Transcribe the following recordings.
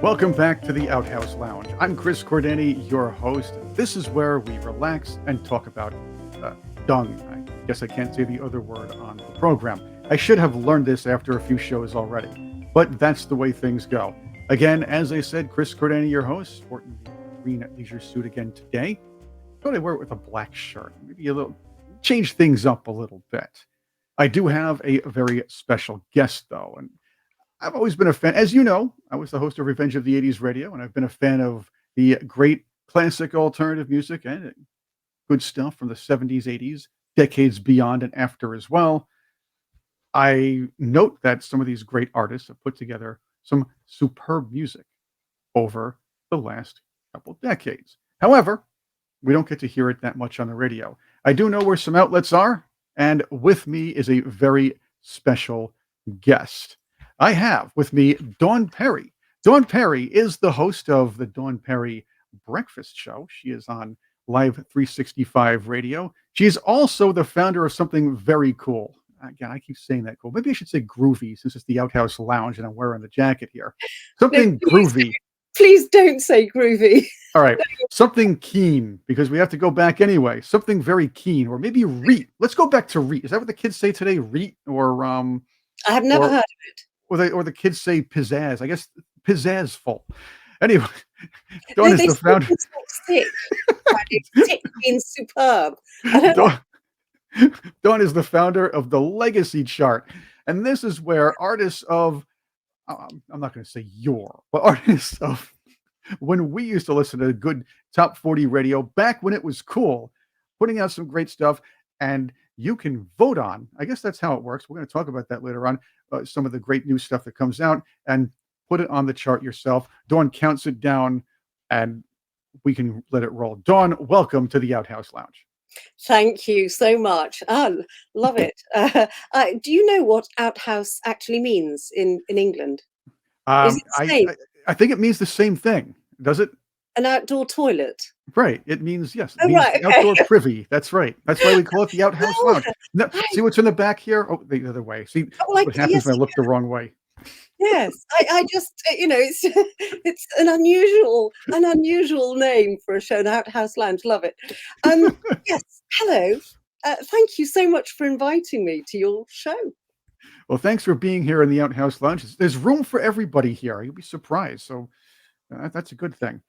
Welcome back to the Outhouse Lounge. I'm Chris Cordani, your host. This is where we relax and talk about dung. I guess I can't say the other word on the program. I should have learned this after a few shows already, but that's the way things go. Again, as I said, Chris Cordani, your host, sporting the green leisure suit again today. Thought I'd wear it with a black shirt, maybe a little, change things up a little bit. I do have a very special guest, though, and I've always been a fan. As you know, I was the host of Revenge of the 80s Radio, and I've been a fan of the great classic alternative music and good stuff from the 70s, 80s, decades beyond and after as well. I note that some of these great artists have put together some superb music over the last couple decades. However, we don't get to hear it that much on the radio. I do know where some outlets are, and with me is a very special guest. I have with me Dawn Parry. Dawn Parry is the host of the Dawn Parry Breakfast Show. She is on Live 365 Radio. She is also the founder of something very cool. Again, I keep saying that cool. Maybe I should say groovy since it's the Outhouse Lounge and I'm wearing the jacket here. Something No, groovy. Please don't say groovy. All right. Something keen, because we have to go back anyway. Something very keen, or maybe reet. Let's go back to reet. Is that what the kids say today? Reet or I have never heard of it. Or the kids say pizzazz. I guess pizzazzful. Anyway, Dawn is the founder. Sick. Sick means superb. Dawn is the founder of the Legacy Chart, and this is where artists of I'm not going to say but artists of when we used to listen to good top 40 radio back when it was cool, putting out some great stuff, and you can vote on. I guess that's how it works. We're going to talk about that later on. Some of the great new stuff that comes out and put it on the chart yourself. Dawn counts it down and we can let it roll. Dawn, welcome to the Outhouse Lounge. Thank you so much. Love it. Do you know what outhouse actually means in England? Is it the same? I think it means the same thing. Does it? An outdoor toilet. Right. It means, yes. It means okay. Outdoor privy. That's right. That's why we call it the Outhouse Lounge. No, see what's in the back here? Oh, the other way. See what happens when I look the wrong way. Yes, I just, it's an unusual name for a show, the Outhouse Lounge. Love it. Yes, hello. Thank you so much for inviting me to your show. Well, thanks for being here in the Outhouse Lounge. There's room for everybody here. You'll be surprised. So that's a good thing.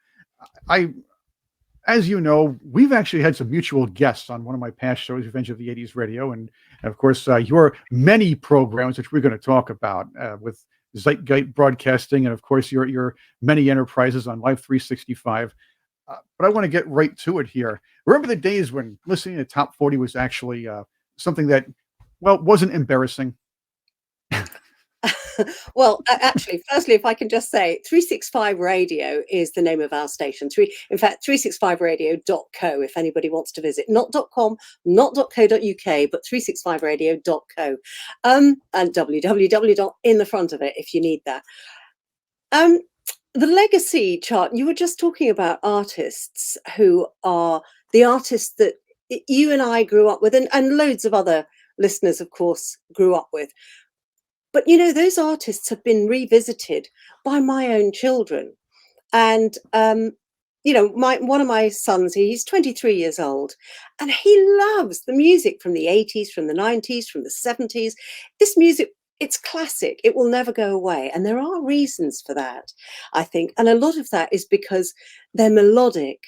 As you know, we've actually had some mutual guests on one of my past shows, Revenge of the 80s Radio, and of course, your many programs, which we're going to talk about with Zeitgeist Broadcasting, and of course, your many enterprises on Live 365. But I want to get right to it here. Remember the days when listening to Top 40 was actually something that, wasn't embarrassing? Well, actually, firstly, if I can just say, 365 Radio is the name of our station. In fact, 365radio.co, if anybody wants to visit. Not .com, not .co.uk, but 365radio.co. And www. In the front of it, if you need that. The Legacy Chart, you were just talking about artists who are the artists that you and I grew up with, and loads of other listeners, of course, grew up with. But, those artists have been revisited by my own children. And, one of my sons, he's 23 years old, and he loves the music from the 80s, from the 90s, from the 70s. This music, it's classic. It will never go away. And there are reasons for that, I think. And a lot of that is because they're melodic.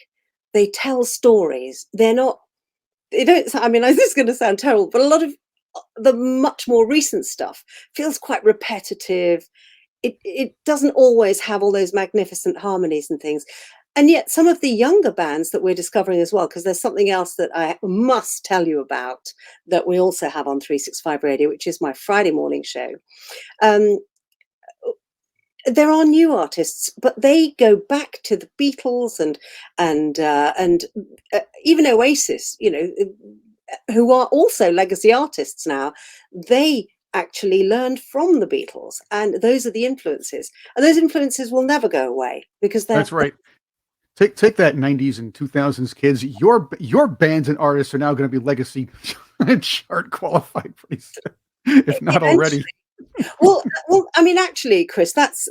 They tell stories. This is going to sound terrible, but a lot of the much more recent stuff feels quite repetitive. It doesn't always have all those magnificent harmonies and things. And yet some of the younger bands that we're discovering as well, because there's something else that I must tell you about that we also have on 365 Radio, which is my Friday morning show. There are new artists, but they go back to the Beatles and even Oasis, who are also legacy artists now. They actually learned from the Beatles, and those are the influences, and those influences will never go away because that's right. Take that 90s and 2000s kids. Your bands and artists are now going to be Legacy Chart qualified pretty soon, if not already. Well, I mean, actually, Chris, that's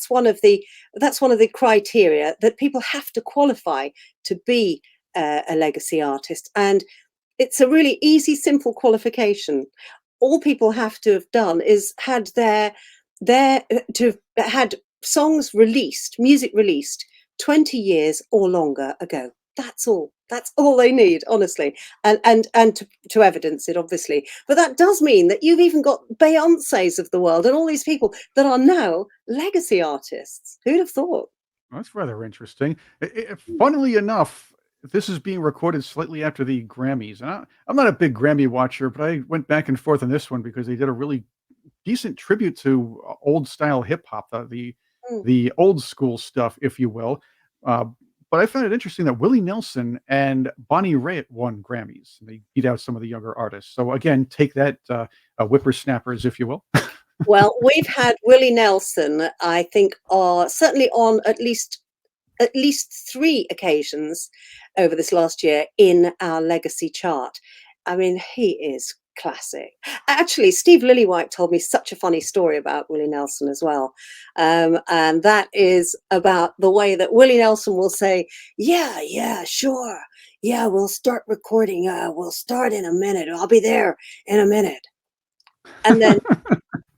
one of the criteria that people have to qualify to be a legacy artist, and it's a really easy, simple qualification. All people have to have done is had to have had songs released, music released 20 years or longer ago. That's all. That's all they need, honestly, and to evidence it, obviously. But that does mean that you've even got Beyoncés of the world and all these people that are now legacy artists. Who'd have thought? That's rather interesting. Funnily enough, this is being recorded slightly after the Grammys, and I'm not a big Grammy watcher, but I went back and forth on this one because they did a really decent tribute to old style hip hop, Mm. the old school stuff, if you will. Uh, but I found it interesting that Willie Nelson and Bonnie Raitt won Grammys. And they beat out some of the younger artists. So again, take that, whippersnappers, if you will. Well, we've had Willie Nelson, I think, certainly on at least three occasions over this last year in our legacy chart. I mean, he is classic. Actually, Steve Lillywhite told me such a funny story about Willie Nelson as well. And that is about the way that Willie Nelson will say, yeah, yeah, sure. Yeah, we'll start recording. We'll start in a minute. I'll be there in a minute. And then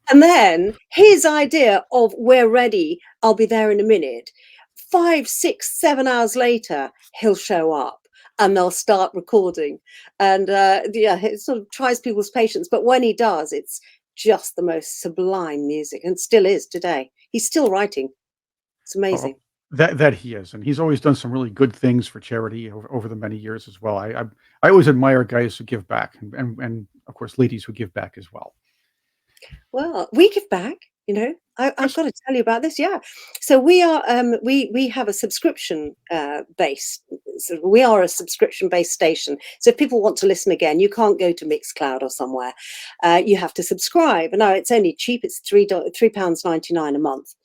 and then his idea of we're ready, I'll be there in a minute. 5, 6, 7 hours later, he'll show up and they'll start recording. And yeah, it sort of tries people's patience. But when he does, it's just the most sublime music, and still is today. He's still writing. It's Oh, amazing. that he is, and he's always done some really good things for charity over the many years as well. I always admire guys who give back, and of course, ladies who give back as well. Well, we give back, you know. I've Yes. got to tell you about this. Yeah, so we are we have a subscription base. So we are a subscription based station. So if people want to listen again, you can't go to Mixcloud or somewhere. You have to subscribe. And now it's only cheap. It's £3.99 a month,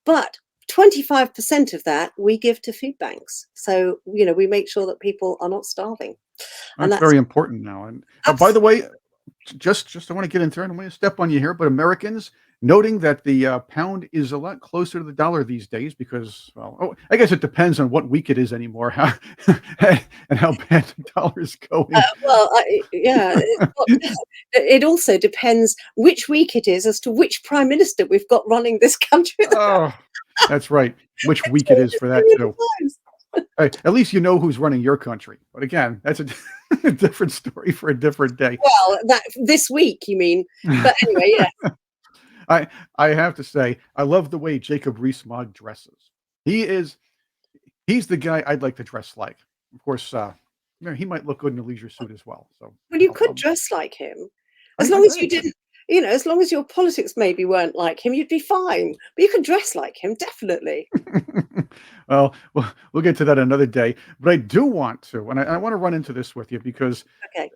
but 25% of that we give to food banks. So you know we make sure that people are not starving, and That's that's very important now. And by the absolutely. way, just I want to get into it. I'm going to step on you here, but Americans noting that the pound is a lot closer to the dollar these days because, well, oh, I guess it depends on what week it is anymore, how and how bad the dollar is going. Well, yeah, it also depends which week it is as to which prime minister we've got running this country. Oh, that's right. Which It week it is changes for so that many too. times. At least you know who's running your country. But again, that's a, a different story for a different day. Well, that this week, you mean? But anyway, yeah. I I have to say, I love the way Jacob Rees-Mogg dresses. He is he's the guy I'd like to dress like. Of course, you know, he might look good in a leisure suit as well. So Well, you I'll, could I'll, dress like him, as long as I you didn't, you know, as long as your politics maybe weren't like him, you'd be fine. But you could dress like him, definitely. well, we'll get to that another day. But I do want to, and I want to run into this with you because Okay.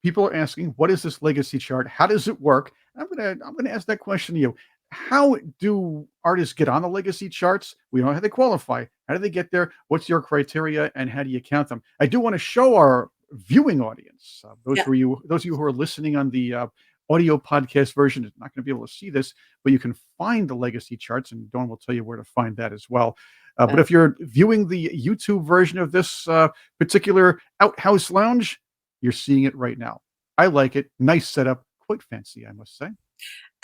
people are asking, what is this legacy chart? How does it work? I'm gonna ask that question to you. How do artists get on the legacy charts? We know how they qualify. How do they get there? What's your criteria, and how do you count them? I do want to show our viewing audience, Yeah. those of you who are listening on the audio podcast version, is not going to be able to see this, but you can find the legacy charts, and Dawn will tell you where to find that as well. But Uh, if you're viewing the YouTube version of this particular Outhouse Lounge, you're seeing it right now. I like it. Nice setup. Quite fancy, I must say.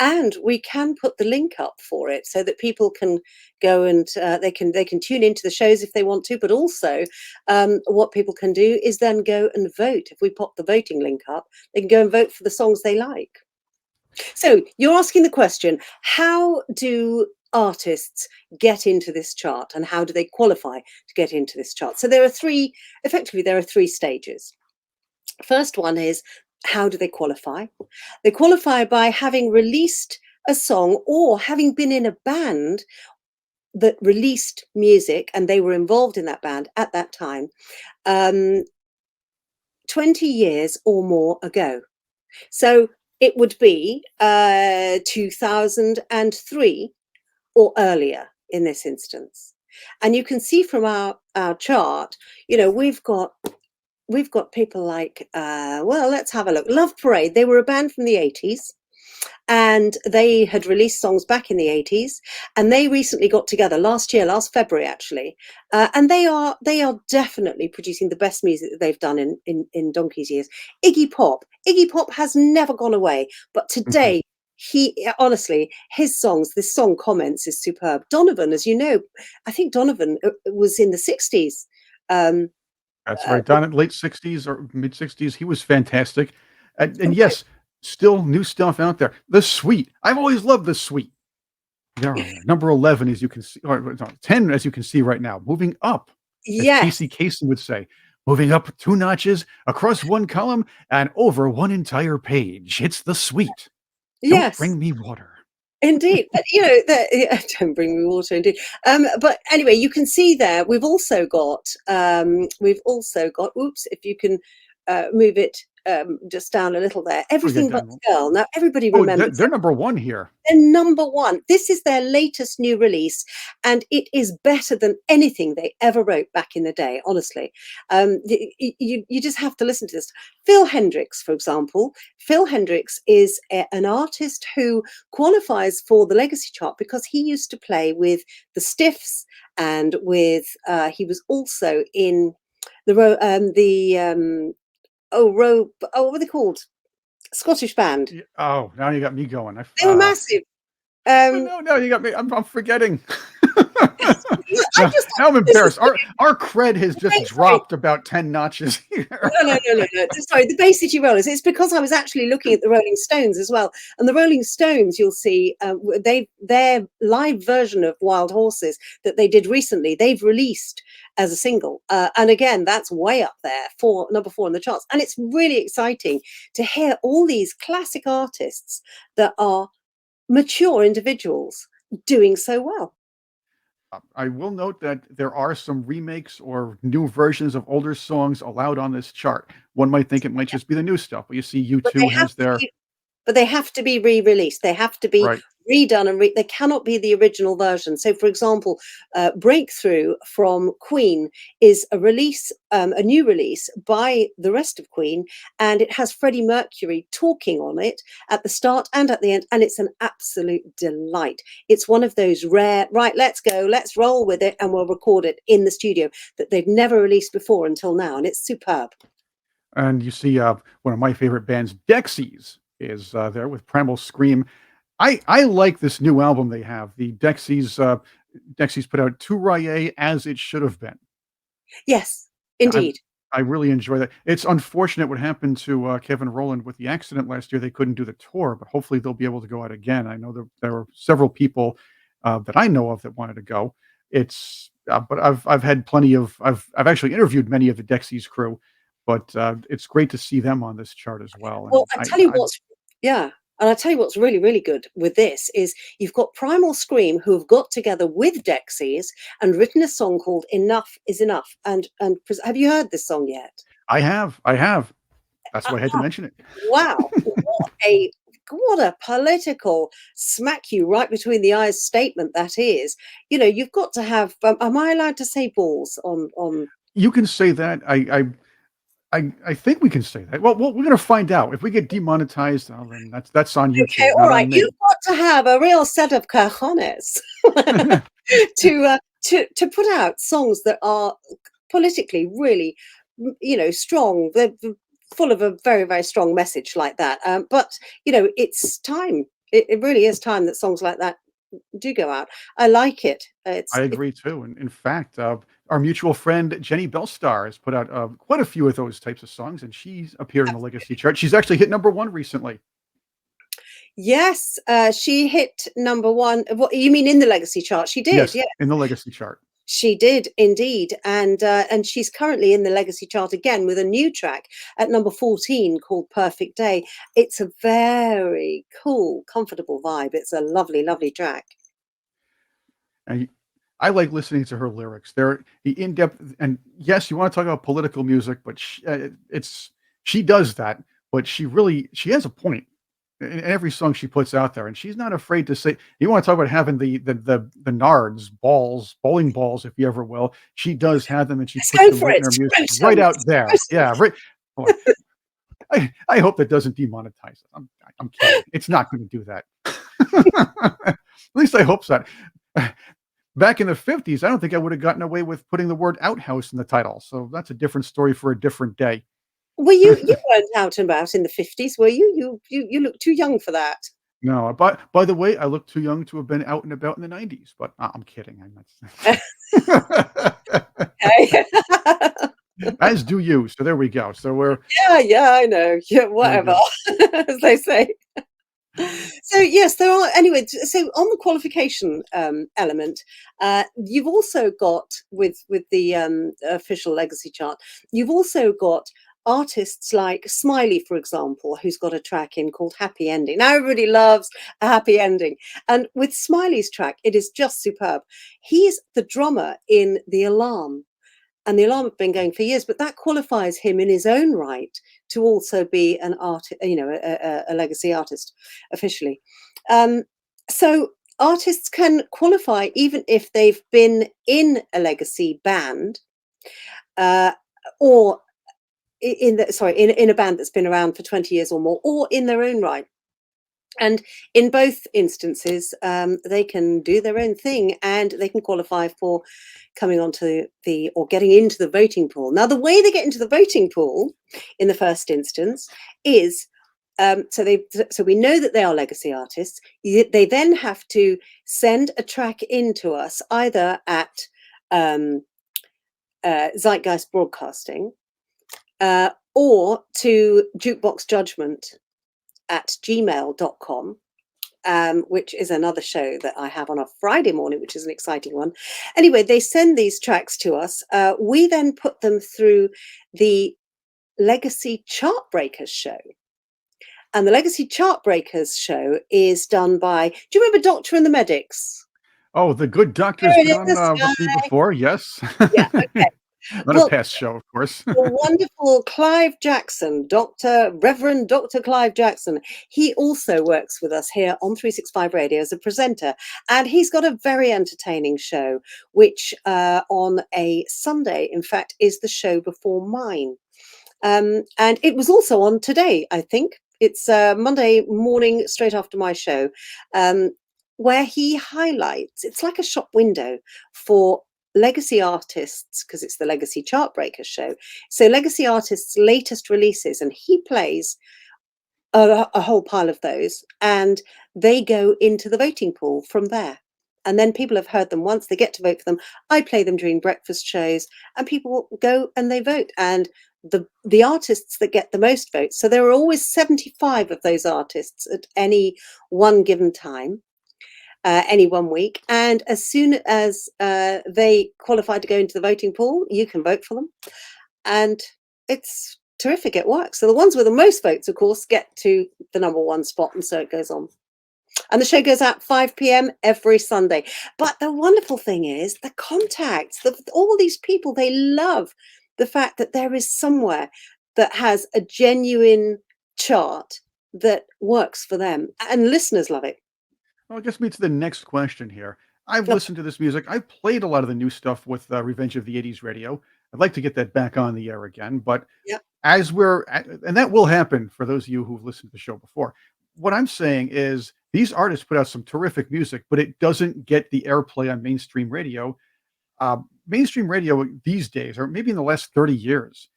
and we can put the link up for it so that people can go and they can tune into the shows if they want to. But also, what people can do is then go and vote. If we pop the voting link up, they can go and vote for the songs they like. So you're asking the question: how do artists get into this chart, and how do they qualify to get into this chart? So there are three. Effectively, there are three stages. First one is, how do they qualify? They qualify by having released a song or having been in a band that released music and they were involved in that band at that time, um, 20 years or more ago. So it would be 2003 or earlier in this instance. And you can see from our chart, you know, we've got people like, well, let's have a look. Love Parade, they were a band from the 80s. and they had released songs back in the 80s, and they recently got together last February actually, and they are definitely producing the best music that they've done in donkey's years. Iggy Pop has never gone away, but Mhm. today he honestly, his songs, this song Comments is superb. Donovan, as you know, I think Donovan was in the 60s. um That's uh, right. Down in late 60s or mid 60s, he was fantastic. And right. yes, still new stuff out there. The Sweet. I've always loved The Sweet. There are number 11, as you can see, or no, 10, as you can see right now. Moving up, as Yes, Casey Kasem would say, moving up 2 notches, across 1 column, and over 1 entire page. It's The Sweet. Don't yes. bring me water. Indeed, but yeah, don't bring me water. Indeed, but anyway, you can see there. We've also got. Oops, if you can move it just down a little there. Oh, yeah, Everything but down. the girl. Now everybody Oh, remembers they're number 1 here. they're number one. This is their latest new release, and it is better than anything they ever wrote back in the day. Honestly, you just have to listen to this. Phil Hendricks, for example. Phil Hendricks is an artist who qualifies for the Legacy chart because he used to play with the Stiffs and with. He was also in the what were they called? Scottish band. Oh, now you got me going. They were massive. Oh, Um, no, you got me. I'm forgetting. I Now just now I'm this is embarrassed. Our cred has just sorry. dropped about 10 notches here. No. Sorry, the Bay City Rollers. It's because I was actually looking at the Rolling Stones as well. And the Rolling Stones, you'll see, their live version of Wild Horses that they did recently, they've released as a single. And again, that's way up there for number 4 in the charts. And it's really exciting to hear all these classic artists that are mature individuals doing so well. I will note that there are some remakes or new versions of older songs allowed on this chart. One might think it might just be the new stuff, but you see But they U2 have has to their be But they have to be re-released. They have to be right. redone and they cannot be the original version. So, for example, Breakthrough from Queen is a new release by the rest of Queen, and it has Freddie Mercury talking on it at the start and at the end, and it's an absolute delight. It's one of those rare, right, let's go, let's roll with it, and we'll record it in the studio that they've never released before until now, and it's superb. And you see one of my favorite bands, Dexys, is there with Primal Scream. I like this new album they have. The Dexys put out Tu Rye as it should have been. Yes, I indeed. I really enjoy that. It's unfortunate what happened to Kevin Rowland with the accident last year. They couldn't do the tour, but hopefully they'll be able to go out again. I know there were several people that I know of that wanted to go. But I've had plenty of I've actually interviewed many of the Dexys crew, but it's great to see them on this chart as well. Well, And yeah, and I tell you what's really, really good with this is you've got Primal Scream who have got together with Dexys and written a song called "Enough Is Enough." Have you heard this song yet? I have. That's Uh, why I had to mention it. wow, what a political smack you right between the eyes statement that is. You've got to have. Am I allowed to say balls on? You can say that. I think we can say that. Well, we're gonna find out. If we get demonetized, well, then that's on Okay, YouTube, all not right. on You've me. got to have a real set of cojones to put out songs that are politically really, strong. They're full of a very, very strong message like that. But it's time. It really is time that songs like that do go out. I like it. I agree too. And in fact, our mutual friend Jenny Bellstar has put out quite a few of those types of songs, and she's appeared in the Legacy chart. She's actually hit number 1 recently. Yes, she hit number one. What you mean in the legacy chart? She did. Yes, Yeah. in the Legacy chart. She did indeed, and she's currently in the legacy chart again with a new track at number 14 called "Perfect Day." It's a very cool, comfortable vibe. It's a lovely, lovely track. And I like listening to her lyrics. They're in depth, and yes, you want to talk about political music, but she does that. But she has a point in every song she puts out there, and she's not afraid to say. You want to talk about having the nards balls, bowling balls, if you ever will. She does have them, and she Let's puts go them for right in it. her music, Scrotum, right out there. scrotum. Yeah, right. Boy, I hope that doesn't demonetize it. I'm kidding. It's not going to do that. At least I hope so. Back in the 50s, I don't think I would have gotten away with putting the word outhouse in the title. So that's a different story for a different day. Well, you weren't out and about in the 50s, were you? You look too young for that. No, but by the way, I look too young to have been out and about in the 90s, but I'm kidding. I'm not. Okay. As do you. So there we go. So Yeah, I know. Yeah, there we whatever, go. as they say. So yes, there are anyway. So on the qualification element, you've also got with the official legacy chart. You've also got artists like Smiley, for example, who's got a track in called Happy Ending. Now everybody loves a happy ending, and with Smiley's track, it is just superb. He's the drummer in The Alarm. And The Alarm have been going for years, but that qualifies him in his own right to also be an artist, a legacy artist officially. So artists can qualify even if they've been in a legacy band, or in a band that's been around for 20 years or more, or in their own right. And in both instances, they can do their own thing and they can qualify for coming onto or getting into the voting pool. Now, the way they get into the voting pool in the first instance is so we know that they are legacy artists. They then have to send a track in to us either at Zeitgeist Broadcasting or to jukeboxjudgment@gmail.com, which is another show that I have on a Friday morning, which is an exciting one. Anyway, they send these tracks to us. We then put them through the Legacy Chartbreakers show. And the Legacy Chartbreakers show is done by, do you remember Doctor and the Medics? Oh, the good doctor's Spirit been in the on with me sky. before. Yes. Yeah, okay. On a Well, past show, of course. the wonderful Clive Jackson, Reverend Dr. Clive Jackson, he also works with us here on 365 Radio as a presenter. And he's got a very entertaining show, which on a Sunday, in fact, is the show before mine. And it was also on today, I think. It's Monday morning, straight after my show, where he highlights, it's like a shop window for legacy artists, because it's the Legacy Chartbreakers show. So legacy artists' latest releases, and he plays a whole pile of those, and they go into the voting pool from there. And then people have heard them once, they get to vote for them. I play them during breakfast shows, and people go and they vote. And the artists that get the most votes, so there are always 75 of those artists at any one given time, any 1 week. And as soon as they qualify to go into the voting pool, you can vote for them. And it's terrific, it works. So the ones with the most votes, of course, get to the number one spot, and so it goes on. And the show goes out 5 p.m. every Sunday. But the wonderful thing is the contacts, all these people, they love the fact that there is somewhere that has a genuine chart that works for them. And listeners love it. Well, it gets me to the next question here. I've listened to this music. I've played a lot of the new stuff with Revenge of the 80s radio. I'd like to get that back on the air again. But Yep. and that will happen for those of you who've listened to the show before. What I'm saying is these artists put out some terrific music, but it doesn't get the airplay on mainstream radio. Mainstream radio these days, or maybe in the last 30 years,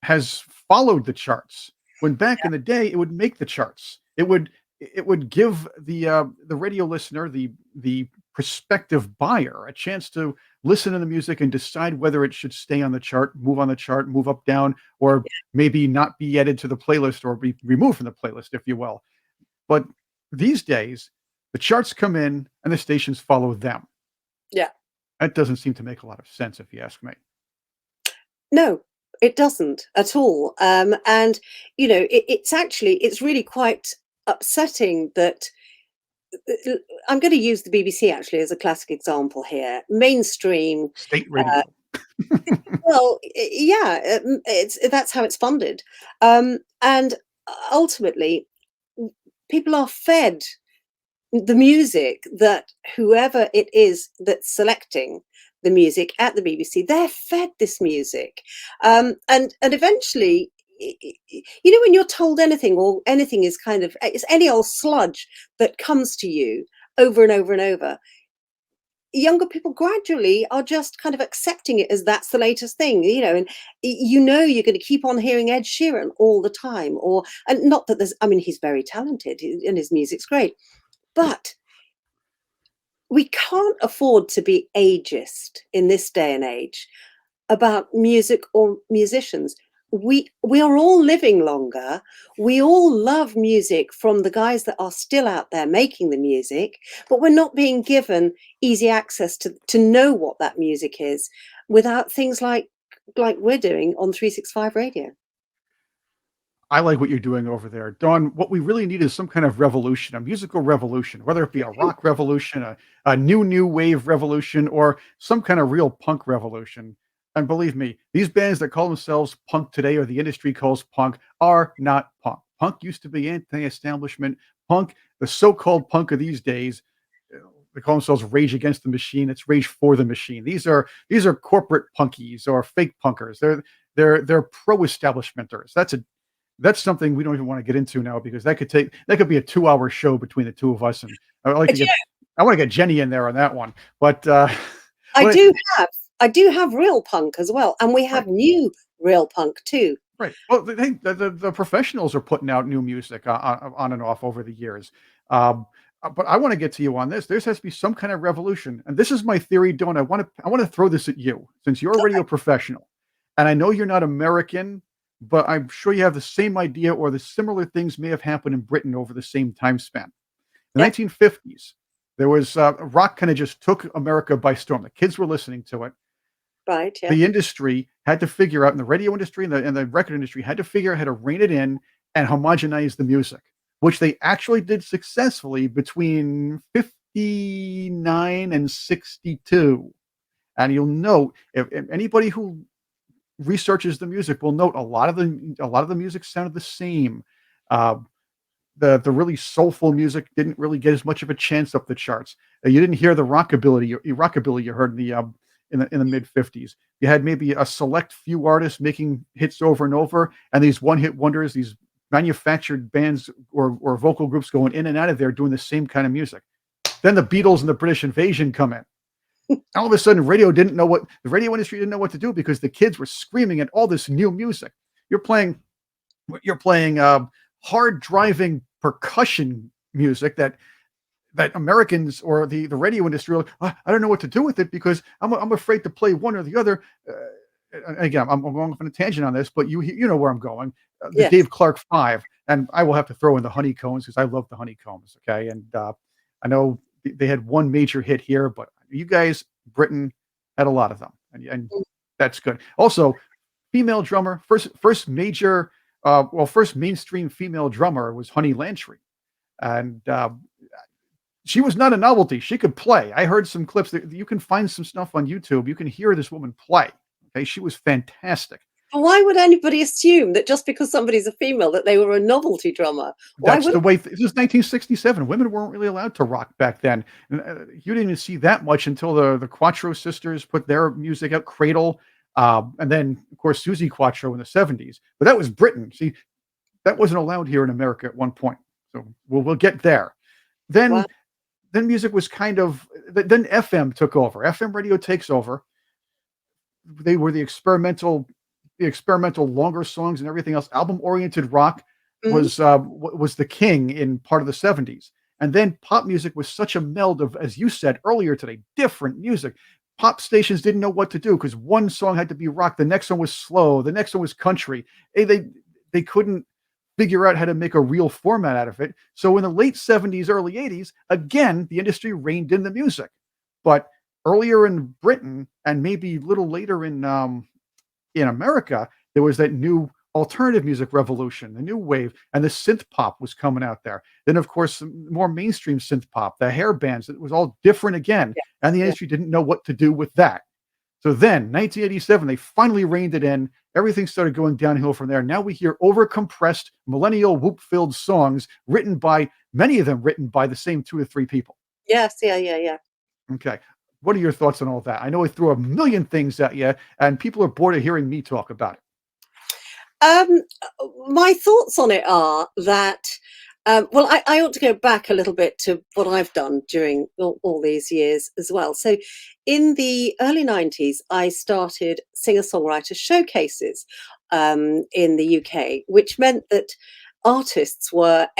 has followed the charts. When back in the day, it would make the charts. It would give the radio listener, the prospective buyer, a chance to listen to the music and decide whether it should stay on the chart, move up, down, or maybe not be added to the playlist or be removed from the playlist, if you will. But these days, the charts come in and the stations follow them. Yeah. That doesn't seem to make a lot of sense, if you ask me. No, it doesn't at all. And, it's really quite upsetting that I'm going to use the BBC actually as a classic example here. Mainstream State radio. well, that's how it's funded, and ultimately, people are fed the music that whoever it is that's selecting the music at the BBC, they're fed this music, and eventually, you know, when you're told anything, or anything is kind of, it's any old sludge that comes to you over and over and over, younger people gradually are just kind of accepting it as that's the latest thing, you know. And you know, you're going to keep on hearing Ed Sheeran all the time, or, and not that there's, I mean, he's very talented and his music's great, but we can't afford to be ageist in this day and age about music or musicians. We are all living longer. We all love music from the guys that are still out there making the music, but we're not being given easy access to know what that music is without things like we're doing on 365 radio. I like what you're doing over there, Dawn. What we really need is some kind of revolution, a musical revolution, whether it be a rock revolution, a new wave revolution, or some kind of real punk revolution. And believe me, these bands that call themselves punk today, or the industry calls punk, are not punk. Punk used to be anti-establishment. Punk, the so-called punk of these days, they call themselves Rage Against the Machine. It's Rage for the Machine. These are corporate punkies or fake punkers. They're pro-establishmenters. That's something we don't even want to get into now, because that could be a 2-hour show between the two of us. And I like to get I want to get Jenny in there on that one. But I but do have I do have real punk as well, and we have right, new real punk too. right. Well, the professionals are putting out new music on and off over the years. But I want to get to you on this. There has to be some kind of revolution, and this is my theory, Dawn. I want to throw this at you, since you're a radio professional, and I know you're not American, but I'm sure you have the same idea, or the similar things may have happened in Britain over the same time span. The Yeah, 1950s, there was rock kind of just took America by storm. The kids were listening to it. right. Yeah. The industry had to figure out, and the radio industry and the record industry had to figure out how to rein it in and homogenize the music, which they actually did successfully between 59 and 62. And you'll note, if anybody who researches the music will note, a lot of the music sounded the same. Uh, the really soulful music didn't really get as much of a chance up the charts. You didn't hear the rockabilly you heard in the mid '50s. You had maybe a select few artists making hits over and over, and these one hit wonders, these manufactured bands or vocal groups going in and out of there doing the same kind of music. Then the Beatles and the British Invasion come in. All of a sudden, the radio industry didn't know what to do, because the kids were screaming at all this new music. You're playing hard driving percussion music that Americans or the radio industry are like, I don't know what to do with it, because I'm afraid to play one or the other. Again, I'm going off on a tangent on this, but you know where I'm going. The Yes. Dave Clark Five, and I will have to throw in the Honeycombs, because I love the Honeycombs. Okay, and I know they had one major hit here, but you guys, Britain, had a lot of them, and that's good. Also, female drummer, first mainstream female drummer was Honey Lantry, and she was not a novelty. She could play. I heard some clips that you can find some stuff on YouTube. You can hear this woman play. Okay, she was fantastic. But why would anybody assume that just because somebody's a female that they were a novelty drummer? Why That's would? the way. This was 1967. Women weren't really allowed to rock back then. And, you didn't even see that much until the Quattro sisters put their music out, Cradle, and then of course Susie Quattro in the '70s. But that was Britain. See, that wasn't allowed here in America at one point. So we'll get there. Wow. Then music was then FM took over. FM radio takes over. They were the experimental longer songs and everything else. Album oriented rock Mhm. was the king in part of the '70s. And then pop music was such a meld of, as you said earlier today, different music. Pop stations didn't know what to do, because one song had to be rock, the next one was slow, the next one was country. They couldn't figure out how to make a real format out of it. So in the late '70s, early '80s, again, the industry reined in the music. But earlier in Britain, and maybe a little later in America, there was that new alternative music revolution, the new wave, and the synth pop was coming out there. Then, of course, some more mainstream synth pop, the hair bands, it was all different again. Yeah. And the Yeah. industry didn't know what to do with that. So then, 1987, they finally reined it in. Everything started going downhill from there. Now we hear overcompressed, millennial whoop-filled songs many of them written by the same two or three people. Yes. Yeah. Yeah. Yeah. Okay. What are your thoughts on all that? I know I threw a million things at you, and people are bored of hearing me talk about it. Um, my thoughts on it are that, well, I ought to go back a little bit to what I've done during all these years as well. So, in the early 90s, I started singer songwriter showcases in the UK, which meant that artists that,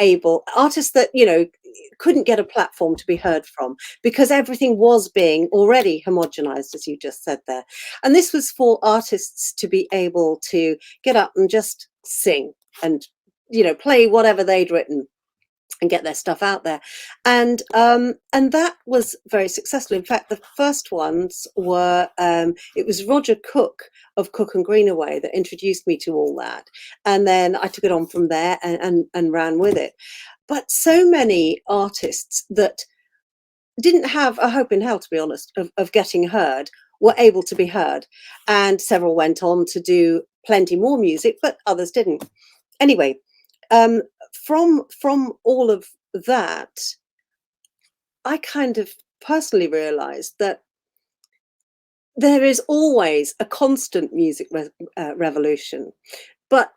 couldn't get a platform to be heard from because everything was being already homogenized, as you just said there. And this was for artists to be able to get up and just sing and play whatever they'd written and get their stuff out there. And that was very successful. In fact, the first ones were it was Roger Cook of Cook and Greenaway that introduced me to all that, and then I took it on from there and ran with it. But so many artists that didn't have a hope in hell, to be honest, of getting heard, were able to be heard. And several went on to do plenty more music, but others didn't. Anyway, um, from all of that, I kind of personally realized that there is always a constant music revolution, but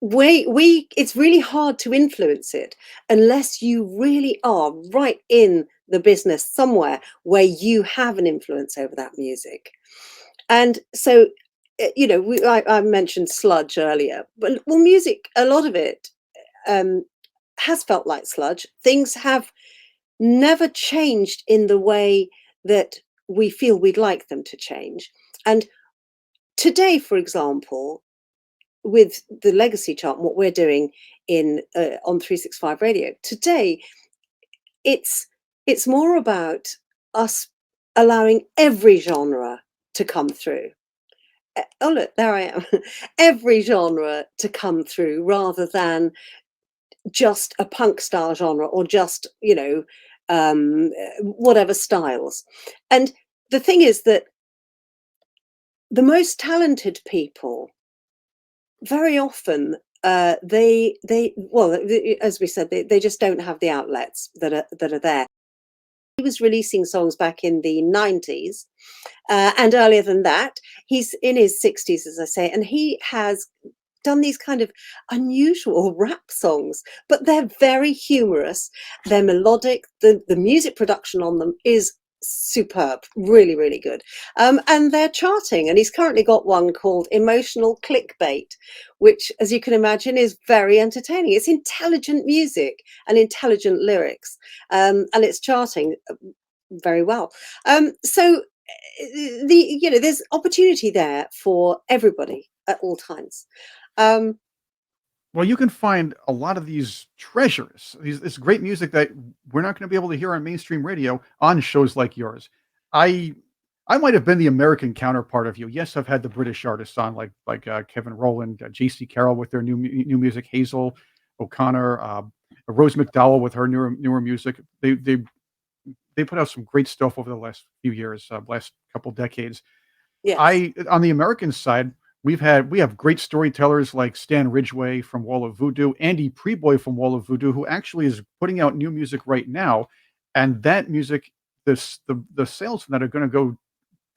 we it's really hard to influence it unless you really are right in the business somewhere where you have an influence over that music. And so, I mentioned sludge earlier, but well, music, a lot of it um, has felt like sludge. Things have never changed in the way that we feel we'd like them to change. And today, for example, with the legacy chart and what we're doing in on 365 radio today, it's more about us allowing every genre to come through. Oh look, there I am. Every genre to come through rather than just a punk style genre or just whatever styles. And the thing is that the most talented people very often they well, as we said, they just don't have the outlets that are there. He was releasing songs back in the 90s, and earlier than that. He's in his 60s, as I say, and he has done these kind of unusual rap songs, but they're very humorous. They're melodic. The music production on them is superb, really, really good. And they're charting. And he's currently got one called Emotional Clickbait, which, as you can imagine, is very entertaining. It's intelligent music and intelligent lyrics, and it's charting very well. So there's opportunity there for everybody at all times. Um, Well, you can find a lot of these treasures, this great music that we're not going to be able to hear on mainstream radio on shows like yours. I I might have been the American counterpart of you. Yes, I've had the British artists on, like Kevin Rowland, J.C. Carroll with their new music, Hazel O'Connor, Rose McDowell with her newer music. They put out some great stuff over the last few years, last couple decades. yes, I On the American side, we have great storytellers like Stan Ridgway from Wall of Voodoo, Andy Preboy from Wall of Voodoo, who actually is putting out new music right now, and that music, the sales from that are going to go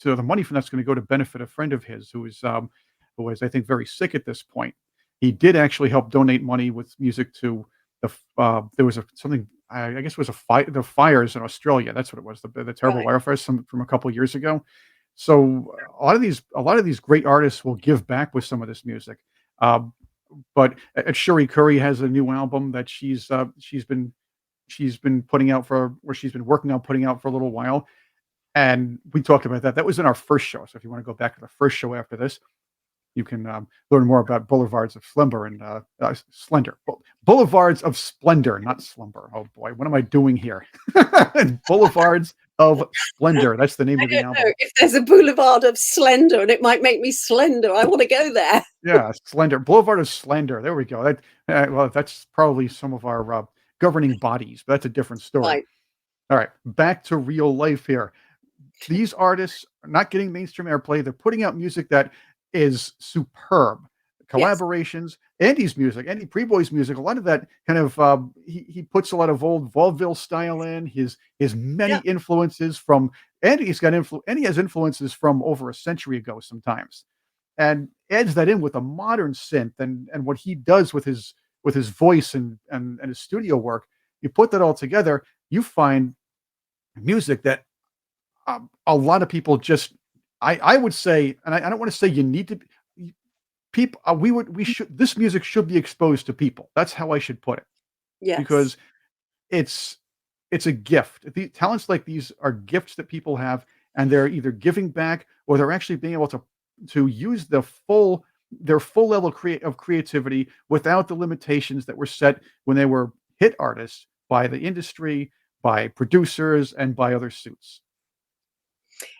to the money from that's going to go to benefit a friend of his who is, I think, very sick at this point. He did actually help donate money with music to there was something, I guess it was the fires in Australia. That's what it was, the terrible right. wildfires from a couple of years ago. So a lot of these great artists will give back with some of this music. Um, but Shuri Curry has a new album that she's been putting out for, or she's been working on putting out for a little while, and we talked about that. That was in our first show. So if you want to go back to the first show after this, you can learn more about Boulevards of Slumber and Slender. Boulevards of Splendor, not Slumber. Oh boy, what am I doing here? Boulevards of Splendor. That's the name I of the don't know album. if there's a boulevard of slender and it might make me slender. I want to go there. Yeah, Slender. Boulevard of Slender. There we go. Well, that's probably some of our governing bodies, but that's a different story. Right. All right, back to real life here. These artists are not getting mainstream airplay. They're putting out music that is superb. Yes. Collaborations, Andy's music, Andy Preboy's music, a lot of that kind of he puts a lot of old vaudeville style in. His many Yeah. influences from Andy has influences from over a century ago sometimes. and adds that in with a modern synth and what he does with his voice and his studio work. You put that all together, you find music that a lot of people just I would say, and I don't want to say you need to people we should this music should be exposed to people. That's how I should put it, Yes. because it's it's a gift. The talents like these are gifts that people have, and they're either giving back or they're actually being able to use their full level of creativity without the limitations that were set when they were hit artists by the industry, by producers, and by other suits.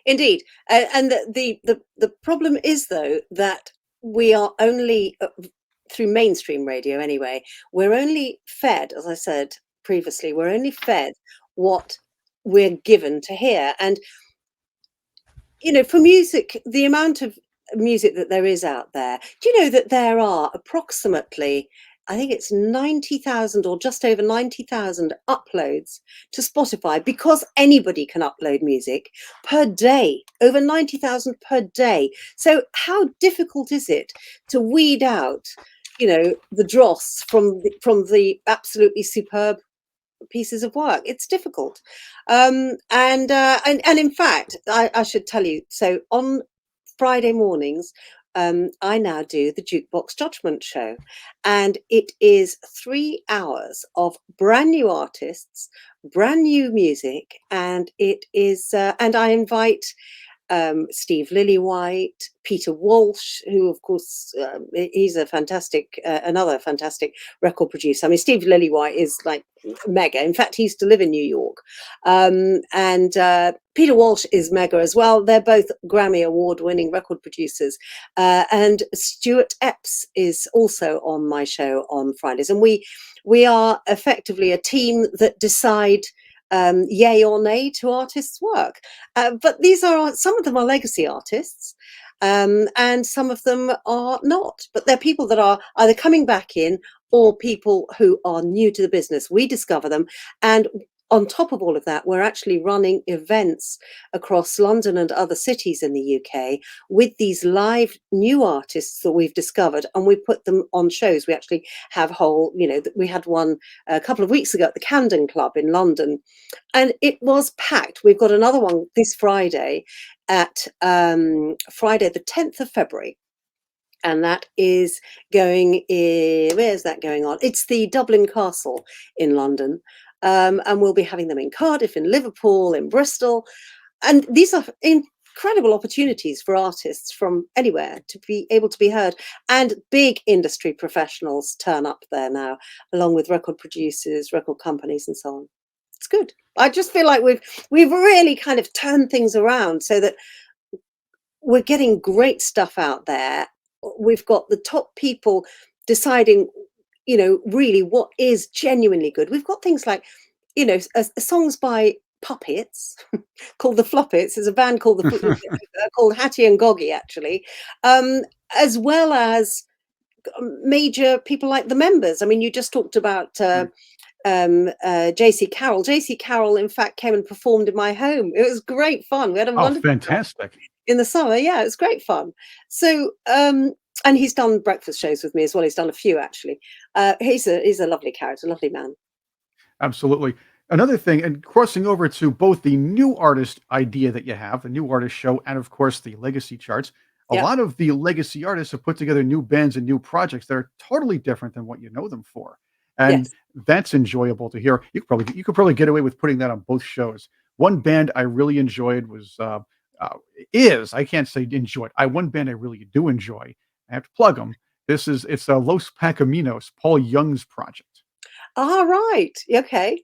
Indeed, and the problem is though that we are only through mainstream radio anyway. We're only fed, as I said previously, we're only fed what we're given to hear, and for music, the amount of music that there is out there. Do you know that there are approximately, I think it's 90,000 or just over 90,000 uploads to Spotify, because anybody can upload music per day, over 90,000 per day. So how difficult is it to weed out, the dross from the absolutely superb pieces of work? It's difficult. And in fact, I should tell you, so on Friday mornings, I now do the Jukebox Judgment Show, and it is 3 hours of brand new artists, brand new music, and and I invite Steve Lillywhite, Peter Walsh, who, of course, he's a fantastic, another fantastic record producer. I mean, Steve Lillywhite is like mega. In fact, he used to live in New York. And Peter Walsh is mega as well. They're both Grammy Award-winning record producers. And Stuart Epps is also on my show on Fridays. And we are effectively a team that decide yay or nay to artists' work. But some of them are legacy artists, and some of them are not. But they're people that are either coming back in or people who are new to the business. We discover them, and on top of all of that, we're actually running events across London and other cities in the UK with these live new artists that we've discovered, and we put them on shows. We actually have we had one a couple of weeks ago at the Camden Club in London, and it was packed. We've got another one this Friday at Friday, the 10th of February. And that is going in, where's that going on? It's the Dublin Castle in London. And we'll be having them in Cardiff, in Liverpool, in Bristol. And these are incredible opportunities for artists from anywhere to be able to be heard. And big industry professionals turn up there now, along with record producers, record companies, and so on. It's good. I just feel like we've really kind of turned things around so that we're getting great stuff out there. We've got the top people deciding, really what is genuinely good. We've got things like, songs by puppets called the Floppets. There's a band called called Hattie and Goggy, actually, as well as major people like the Members. I mean, you just talked about JC Carroll. JC Carroll, in fact, came and performed in my home. It was great fun. We had a Oh, wonderful fantastic. in the summer. Yeah, it was great fun. So, and he's done breakfast shows with me as well. He's done a few, actually. He's a lovely character, lovely man. Absolutely. Another thing, and crossing over to both the new artist idea that you have, the new artist show, and of course the legacy charts. A Yeah. lot of the legacy artists have put together new bands and new projects that are totally different than what you know them for. And Yes. that's enjoyable to hear. You could probably get away with putting that on both shows. One band I really enjoyed was I can't say enjoyed. One band I really do enjoy. I have to plug them. It's Los Pacaminos, Paul Young's project. Ah, right. Okay.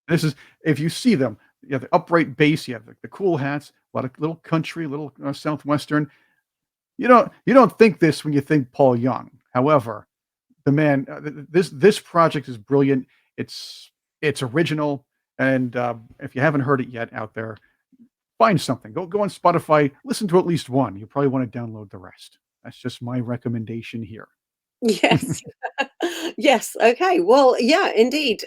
This is if you see them, you have the upright bass, you have the cool hats, a lot of little country, little southwestern. You don't think this when you think Paul Young. However, the man, this project is brilliant. It's original, and if you haven't heard it yet out there, find something. Go on Spotify, listen to at least one. You probably want to download the rest. That's just my recommendation here. Yes. Yes. Okay. Well, yeah, indeed.